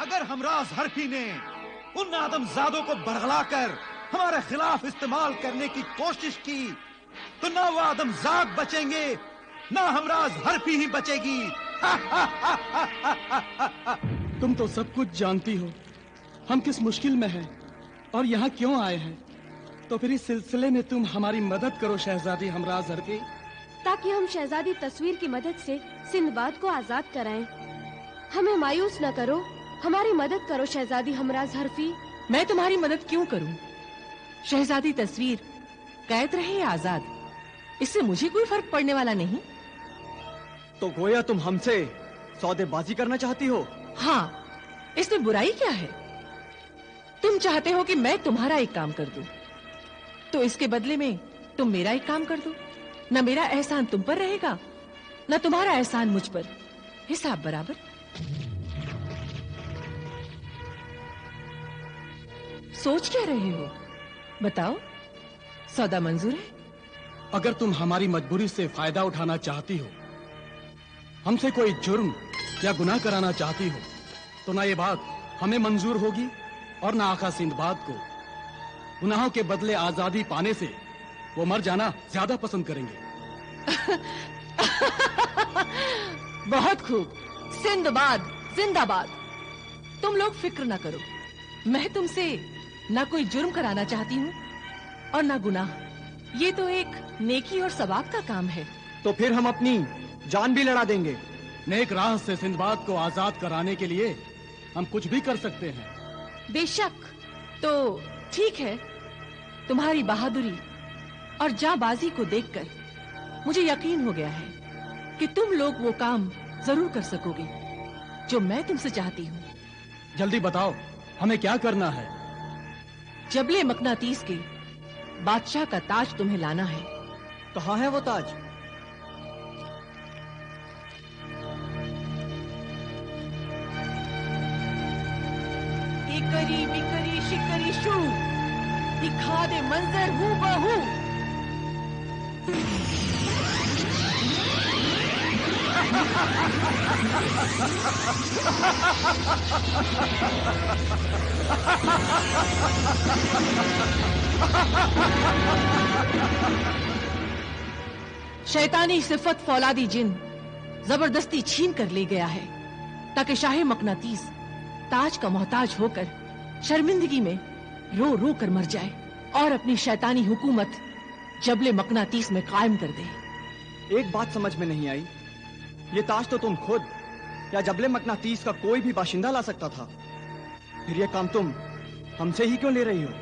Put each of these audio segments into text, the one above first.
अगर हमराज हरफी ने उन आदमजादों को बरगलाकर हमारे खिलाफ इस्तेमाल करने की कोशिश की तो ना वो आदमजाद बचेंगे, ना हमराज हरफी ही बचेगी। तुम तो सब कुछ जानती हो, हम किस मुश्किल में हैं और यहाँ क्यों आए हैं। तो फिर इस सिलसिले में तुम हमारी मदद करो शहजादी हमराज हरफी, ताकि हम शहजादी तस्वीर की मदद से सिंदबाद को आजाद कराएं। हमें मायूस न करो, हमारी मदद करो शहजादी हमराज हरफी। मैं तुम्हारी मदद क्यों करूं? शहजादी तस्वीर कैद रहे या आजाद, इससे मुझे कोई फर्क पड़ने वाला नहीं। तो गोया तुम हमसे सौदेबाजी करना चाहती हो? हाँ, इसमें बुराई क्या है? तुम चाहते हो कि मैं तुम्हारा एक काम कर दूं, तो इसके बदले में तुम मेरा एक काम कर दो। न मेरा एहसान तुम पर रहेगा, न तुम्हारा एहसान मुझ पर, हिसाब बराबर। सोच क्या रहे हो? बताओ, सौदा मंजूर है? अगर तुम हमारी मजबूरी से फायदा उठाना चाहती हो, हमसे कोई जुर्म या गुनाह कराना चाहती हो, तो ना ये बात हमें मंजूर होगी और ना आका सिंदबाद को। गुनाहों के बदले आजादी पाने से वो मर जाना ज्यादा पसंद करेंगे। बहुत खूब, सिंदबाद जिंदाबाद। तुम लोग फिक्र ना करो, मैं तुमसे ना कोई जुर्म कराना चाहती हूँ और ना गुनाह। ये तो एक नेकी और सवाब का काम है। तो फिर हम अपनी जान भी लड़ा देंगे। नेक राह से सिंदबाद को आजाद कराने के लिए हम कुछ भी कर सकते हैं। बेशक। तो ठीक है, तुम्हारी बहादुरी और जाबाजी को देखकर मुझे यकीन हो गया है कि तुम लोग वो काम जरूर कर सकोगे जो मैं तुमसे चाहती हूँ। जल्दी बताओ, हमें क्या करना है? जबले मकनातीस के बादशाह का ताज तुम्हें लाना है। कहाँ है वो ताज? इकरी बिकरी शिकरी शू, दिखा दे मंजर हूबहू। शैतानी सिफत फौलादी जिन जबरदस्ती छीन कर ले गया है, ताकि शाह मकनातीस ताज का मोहताज होकर शर्मिंदगी में रो रो कर मर जाए और अपनी शैतानी हुकूमत जबले मकनातीस में कायम कर दे। एक बात समझ में नहीं आई, ये ताज तो तुम खुद या जबले मकनातीस का कोई भी बाशिंदा ला सकता था, फिर ये काम तुम हमसे ही क्यों ले रही हो?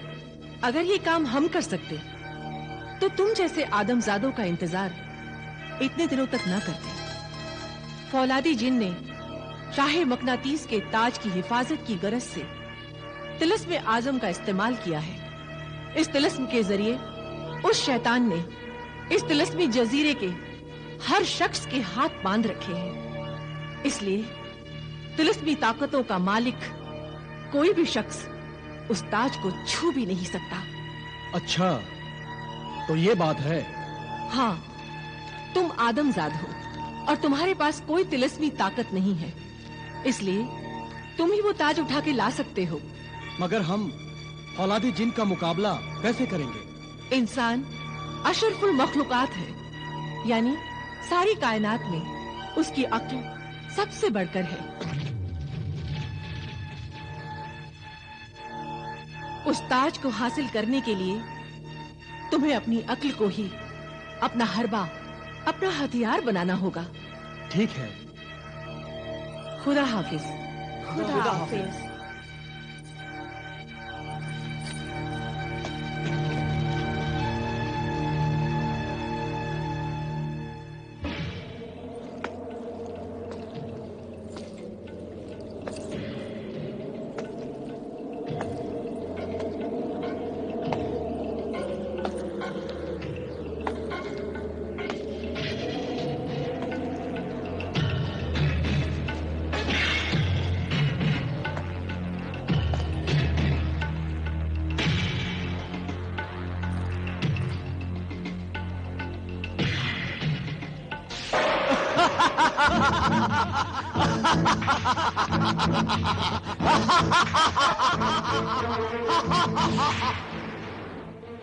अगर ये काम हम कर सकते तो तुम जैसे आदमजादों का इंतजार इतने दिनों तक ना करते। फौलादी जिन ने शाह मकनातीस के ताज की हिफाजत की गरज से तिलिस्म आजम का इस्तेमाल किया है। इस तिलिस्म के जरिए उस शैतान ने इस तिलिस्मी जजीरे के हर शख्स के हाथ बांध रखे हैं। इसलिए तिलिस्मी ताकतों का मालिक कोई भी शख्स उस ताज को छू भी नहीं सकता। अच्छा, तो ये बात है। हाँ, तुम आदमजाद हो और तुम्हारे पास कोई तिलिस्मी ताकत नहीं है, इसलिए तुम ही वो ताज उठा के ला सकते हो। मगर हम औलादी जिन का मुकाबला कैसे करेंगे? इंसान अशरफुल मखलूकात है, यानी सारी कायनात में उसकी अक्ल सबसे बढ़कर है। उस ताज को हासिल करने के लिए तुम्हें अपनी अक्ल को ही अपना हरबा, अपना हथियार बनाना होगा। ठीक है। खुदा हाफिज। खुदा हाफिज।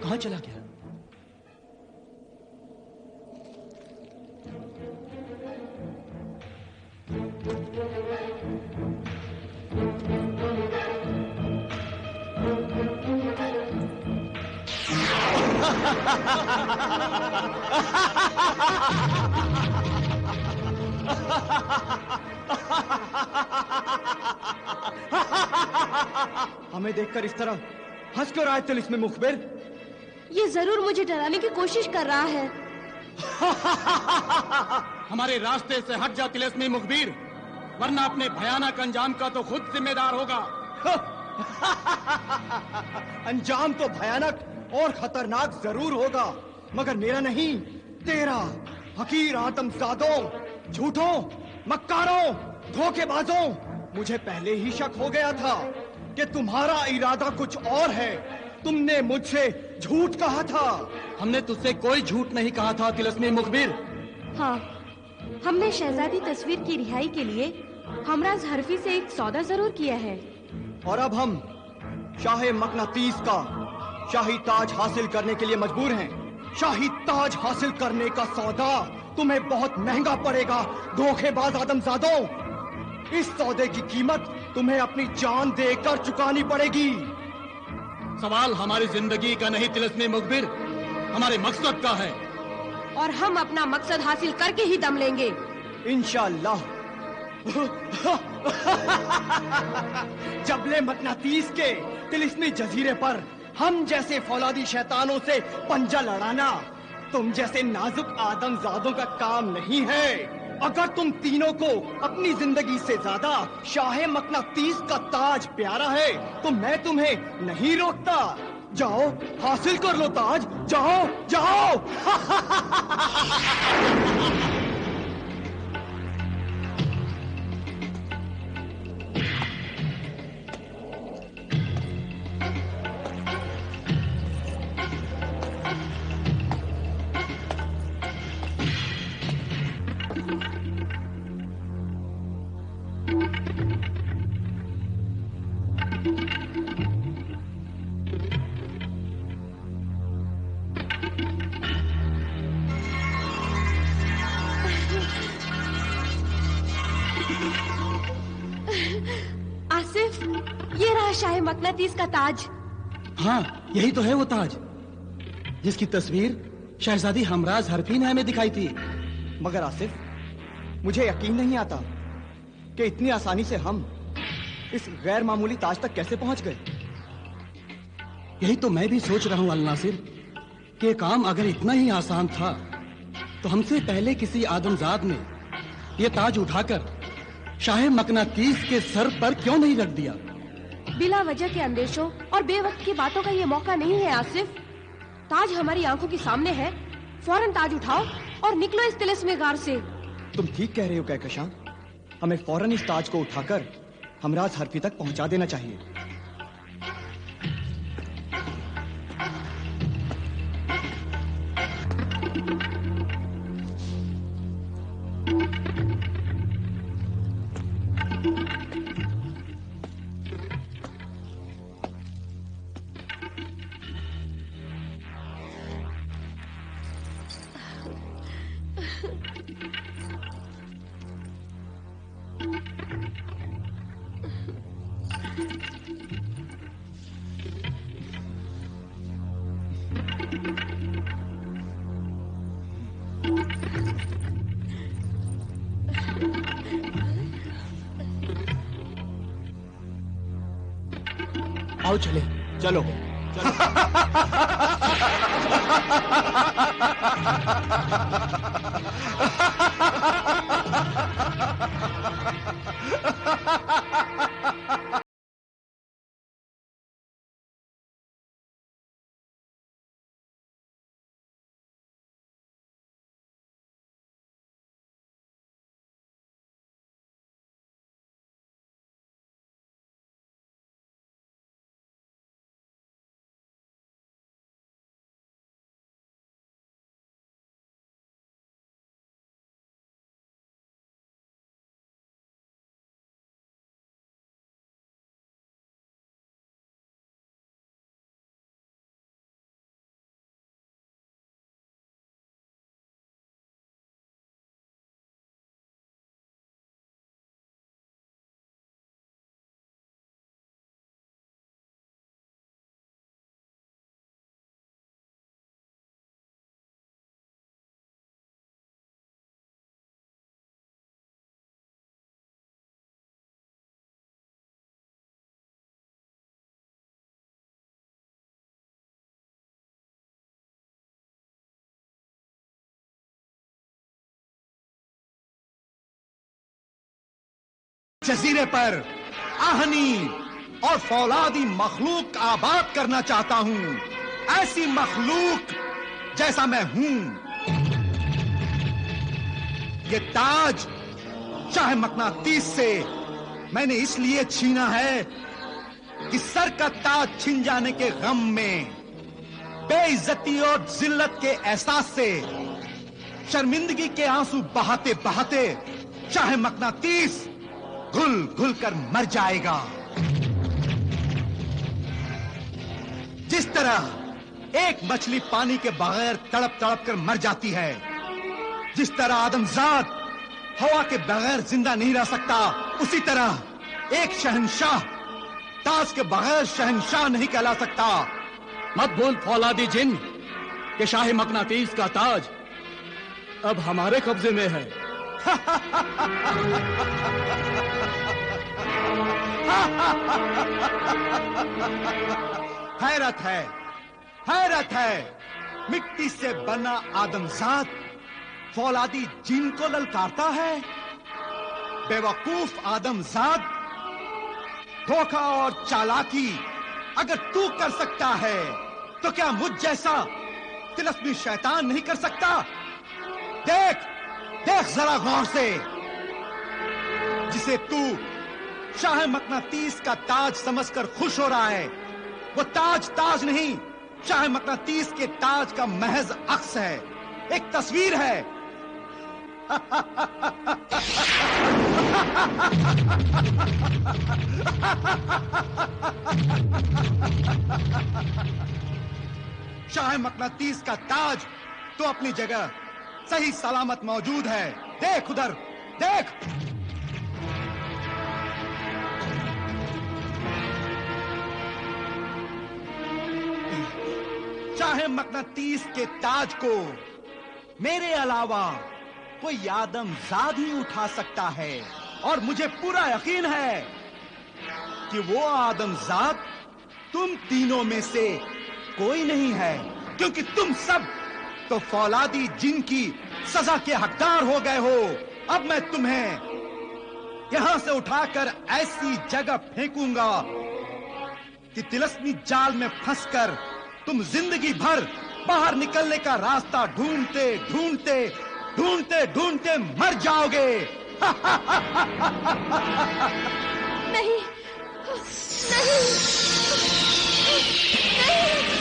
कहां चला गया? हमें देखकर इस तरह हंस क्यों रहा है तिलिस्मी मुखबिर? ये जरूर मुझे डराने की कोशिश कर रहा है। हमारे रास्ते से हट जा तिलिस्मी मुखबिर, वरना अपने भयानक अंजाम का तो खुद जिम्मेदार होगा। अंजाम तो भयानक और खतरनाक जरूर होगा, मगर मेरा नहीं, तेरा। हकीर आदमजादों, झूठों, मक्कारों, धोखेबाजों, मुझे पहले ही शक हो गया था कि तुम्हारा इरादा कुछ और है। तुमने मुझसे झूठ कहा था। हमने तुझसे कोई झूठ नहीं कहा था तिलिस्मी मुखबिर। हाँ, हमने शहजादी तस्वीर की रिहाई के लिए हमराज हरफी से एक सौदा जरूर किया है। और अब हम शाहे मकनातीस का शाही ताज हासिल करने के लिए मजबूर हैं। शाही ताज हासिल करने का सौदा तुम्हें बहुत महंगा पड़ेगा, धोखेबाज आदमजादों। इस सौदे की कीमत तुम्हें अपनी जान देकर चुकानी पड़ेगी। सवाल हमारी जिंदगी का नहीं तिलिस्मी मुखबिर, हमारे मकसद का है। और हम अपना मकसद हासिल करके ही दम लेंगे। इंशाअल्लाह। जबले मकनातीस के तिलिस्मी जजीरे पर हम जैसे फौलादी शैतानों से पंजा लड़ाना तुम जैसे नाजुक आदमजादों का काम नहीं है। अगर तुम तीनों को अपनी जिंदगी से ज्यादा शाहे मकनातीस का ताज प्यारा है तो मैं तुम्हें नहीं रोकता। जाओ, हासिल कर लो ताज, जाओ जाओ। आसिफ, ये रहा शाहे मकनातीस का ताज। हाँ, यही तो है वो ताज जिसकी तस्वीर शहजादी हमराज हरफी ने हमें दिखाई थी। मगर आसिफ, मुझे यकीन नहीं आता कि इतनी आसानी से हम इस गैर मामूली ताज तक कैसे पहुंच गए। यही तो मैं भी सोच रहा हूं अल नासिर कि ये काम अगर इतना ही आसान था तो हमसे पहले किसी आदमजाद ने ये ताज उठाकर शाहे मकनातीस के सर पर क्यों नहीं रख दिया। बिला वजह के अंदेशों और बेवक्त की बातों का ये मौका नहीं है आसिफ। ताज हमारी आंखों के सामने है, फौरन ताज उठाओ और निकलो इस तिलिस्मी गार से। तुम ठीक कह रहे हो कहकशां, हमें फौरन इस ताज को उठाकर हमराज हरफी तक पहुंचा देना चाहिए। आओ चले। चलो जजीरे पर आहनी और फौलादी मखलूक आबाद करना चाहता हूं, ऐसी मखलूक जैसा मैं हूं। ये ताज शाह मकनातीस से मैंने इसलिए छीना है कि सर का ताज छिन जाने के गम में, बेइज्जती और जिल्लत के एहसास से शर्मिंदगी के आंसू बहाते बहाते शाह मकनातीस घुल घुल कर मर जाएगा। जिस तरह एक मछली पानी के बगैर तड़प तड़प कर मर जाती है, जिस तरह आदमजाद हवा के बगैर जिंदा नहीं रह सकता, उसी तरह एक शहंशाह ताज के बगैर शहंशाह नहीं कहला सकता। मत भूल फौलादी जिन कि शाह मकनातीस का ताज अब हमारे कब्जे में है। हैरत है, हैरत है, मिट्टी से बना आदमजाद फौलादी जिन को ललकारता है। बेवकूफ आदमजाद, धोखा और चालाकी अगर तू कर सकता है तो क्या मुझ जैसा तिलस्मी शैतान नहीं कर सकता? देख देख जरा गौर से, जिसे तू शाह मकनातीस का ताज समझकर खुश हो रहा है, वो ताज ताज नहीं, शाह मकनातीस के ताज का महज अक्स है, एक तस्वीर है। शाह मकनातीस का ताज तो अपनी जगह सही सलामत मौजूद है। देख उधर, देख। शाह मकनातीस के ताज को मेरे अलावा कोई आदमजाद ही उठा सकता है, और मुझे पूरा यकीन है कि वो आदमजाद तुम तीनों में से कोई नहीं है, क्योंकि तुम सब तो फौलादी जिन की सजा के हकदार हो गए हो। अब मैं तुम्हें यहां से उठाकर ऐसी जगह फेंकूंगा कि तिलस्मी जाल में फंसकर तुम जिंदगी भर बाहर निकलने का रास्ता ढूंढते ढूंढते ढूंढते ढूंढते मर जाओगे। नहीं, नहीं, नहीं।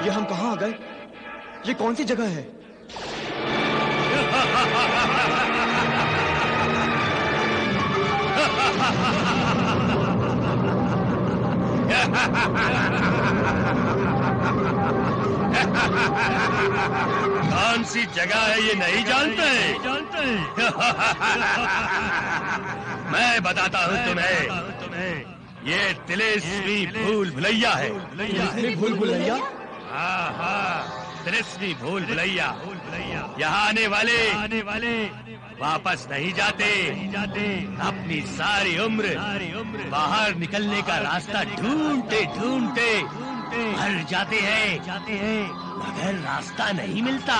ये हम कहां आ गए? ये कौन सी जगह है? कौन सी जगह है ये नहीं जानते? मैं बताता हूँ तुम्हें। ये तिलिस्मी भूल भुलैया है। तिलिस्मी भूल भुलैया? हाँ हाँ, तिलिस्मी भूल भुलैया। यहाँ आने वाले वापस नहीं जाते। अपनी सारी उम्र बाहर निकलने का रास्ता ढूंढते ढूंढते मर जाते हैं, मगर रास्ता नहीं मिलता।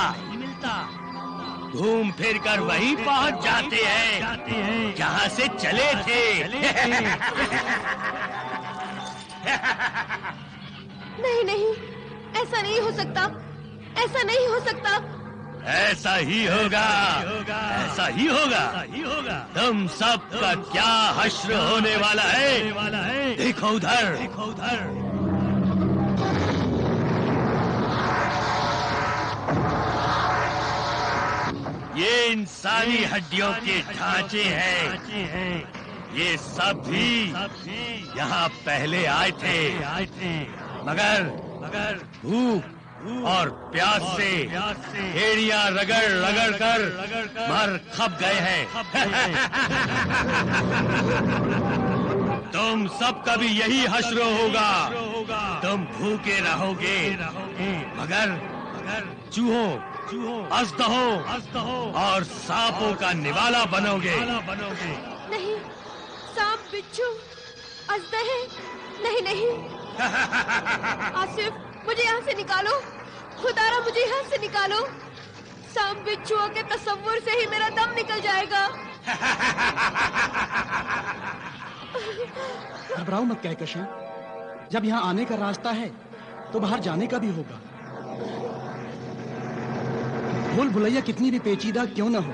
घूम फिर कर वहीं पहुंच जाते हैं जहाँ से चले थे। नहीं नहीं, ऐसा नहीं हो सकता, ऐसा नहीं हो सकता। ऐसा ही होगा, ऐसा ही होगा। तुम सब का क्या हश्र होने वाला है। देखो उधर। ये इंसानी हड्डियों के ढांचे हैं। ये सब भी यहाँ पहले आए थे, मगर भूख और प्यास से एड़ियां रगड़ रगड़ कर मर खप गए हैं। तुम सबका भी यही हश्र होगा। तुम भूखे रहोगे, मगर चूहों, अजदहों और सांपों का निवाला बनोगे। नहीं, सांप, बिच्छू, अजदहे, नहीं नहीं। आसिफ, मुझे यहाँ से निकालो। खुदारा, मुझे यहाँ से निकालो। सांप बिच्छुओं के तस्वुर से ही मेरा दम निकल जाएगा। घबराओ मत कहकशां, जब यहाँ आने का रास्ता है तो बाहर जाने का भी होगा। भूल भुलैया कितनी भी पेचीदा क्यों न हो,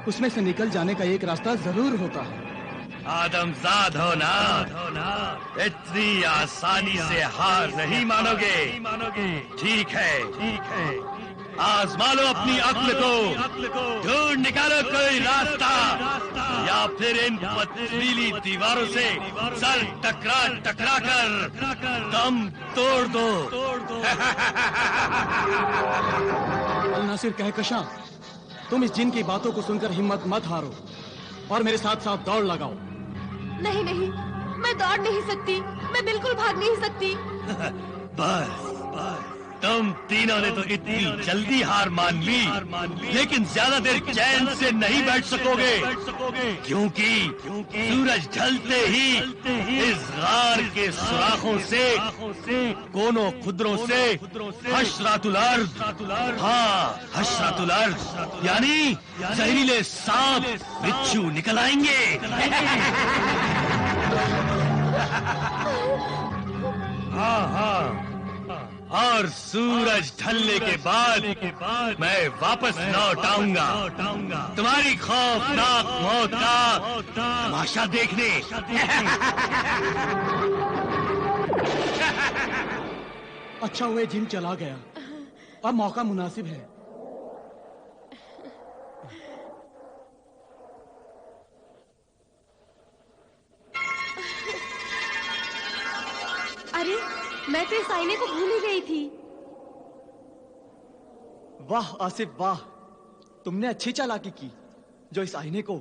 उसमें से निकल जाने का एक रास्ता जरूर होता है। आदमजाद हो ना, इतनी आसानी से हार नहीं मानोगे। ठीक है, आजमा लो अपनी अक्ल को, ढूंढ निकालो कोई रास्ता, या फिर इन पथरीली दीवारों से सर टकरा टकरा कर दम तोड़ दो। नासिर कहकशां, तुम इस जिन की बातों को सुनकर हिम्मत मत हारो और मेरे साथ साथ दौड़ लगाओ। नहीं नहीं, मैं दौड़ नहीं सकती, मैं बिल्कुल भाग नहीं सकती। बस तुम तीनों ने तो इतनी जल्दी हार मान ली, लेकिन ज्यादा देर चैन से नहीं बैठ सकोगे, क्योंकि सूरज ढलते ही इस गार के सुराखों से, कोनों खुदरों से हशरातुल अर्द, हाँ हशरातुल अर्द, यानी जहरीले सांप बिच्छू निकल आएंगे। हाँ, और सूरज ढलने के बाद मैं वापस लौट आऊंगा तुम्हारी खौफनाक मौत का तमाशा देखने। अच्छा हुए जिन चला गया, अब मौका मुनासिब है। अरे, मैं तो इस आईने को भूल ही गई थी। वाह आसिफ वाह, तुमने अच्छी चालाकी की जो इस आईने को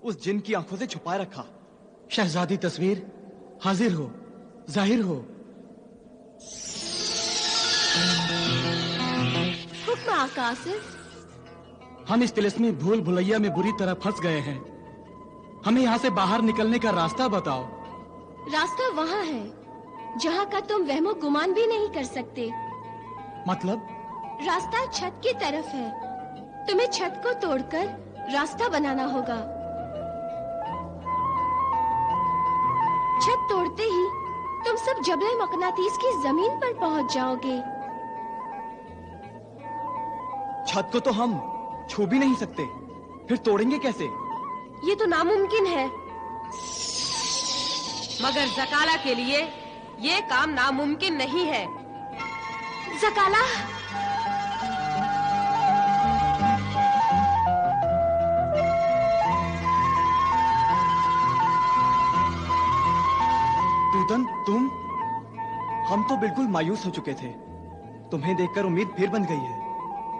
उस जिन की आंखों से छुपाए रखा। शहजादी तस्वीर हाजिर हो, जाहिर हो। हुक्म आका आसिफ। हम इस तिलिस्मी भूल भुलैया में बुरी तरह फंस गए हैं। हमें यहाँ से बाहर निकलने का रास्ता बताओ। रास्ता वहाँ है जहाँ का तुम वहमो गुमान भी नहीं कर सकते। मतलब? रास्ता छत की तरफ है। तुम्हें छत को तोड़कर रास्ता बनाना होगा। छत तोड़ते ही तुम सब जबले मकनातीस की जमीन पर पहुँच जाओगे। छत को तो हम छू भी नहीं सकते, फिर तोड़ेंगे कैसे? ये तो नामुमकिन है। मगर जकाला के लिए ये काम नामुमकिन नहीं है। जकाला, तूतन, तुम? हम तो बिल्कुल मायूस हो चुके थे। तुम्हें देखकर उम्मीद फिर बन गई है।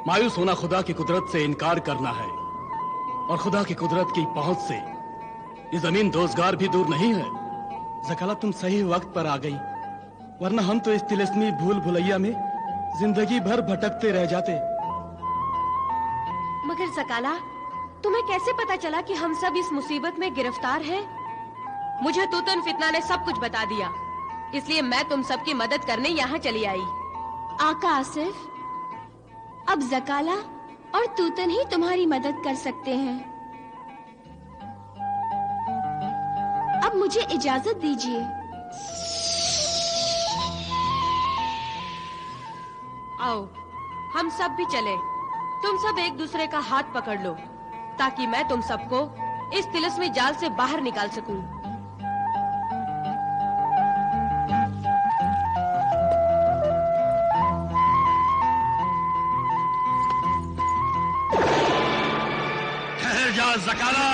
मायूस होना खुदा की कुदरत से इनकार करना है, और खुदा की कुदरत की पहुंच से ये जमीन दोजगार भी दूर नहीं है। जकाला, तुम सही वक्त पर आ गई, वरना हम तो इस तिलिस्मी भूल भुलैया में जिंदगी भर भटकते रह जाते। मगर जकाला, तुम्हें कैसे पता चला कि हम सब इस मुसीबत में गिरफ्तार हैं? मुझे तूतन फितना ने सब कुछ बता दिया, इसलिए मैं तुम सबकी मदद करने यहाँ चली आई। आका आसिफ, अब जकाला और तूतन ही तुम्हारी मदद कर सकते हैं। अब मुझे इजाजत दीजिए। आओ, हम सब भी चले। तुम सब एक दूसरे का हाथ पकड़ लो, ताकि मैं तुम सबको इस तिलिस्मी जाल से बाहर निकाल सकूं। ठहर जा जकाला,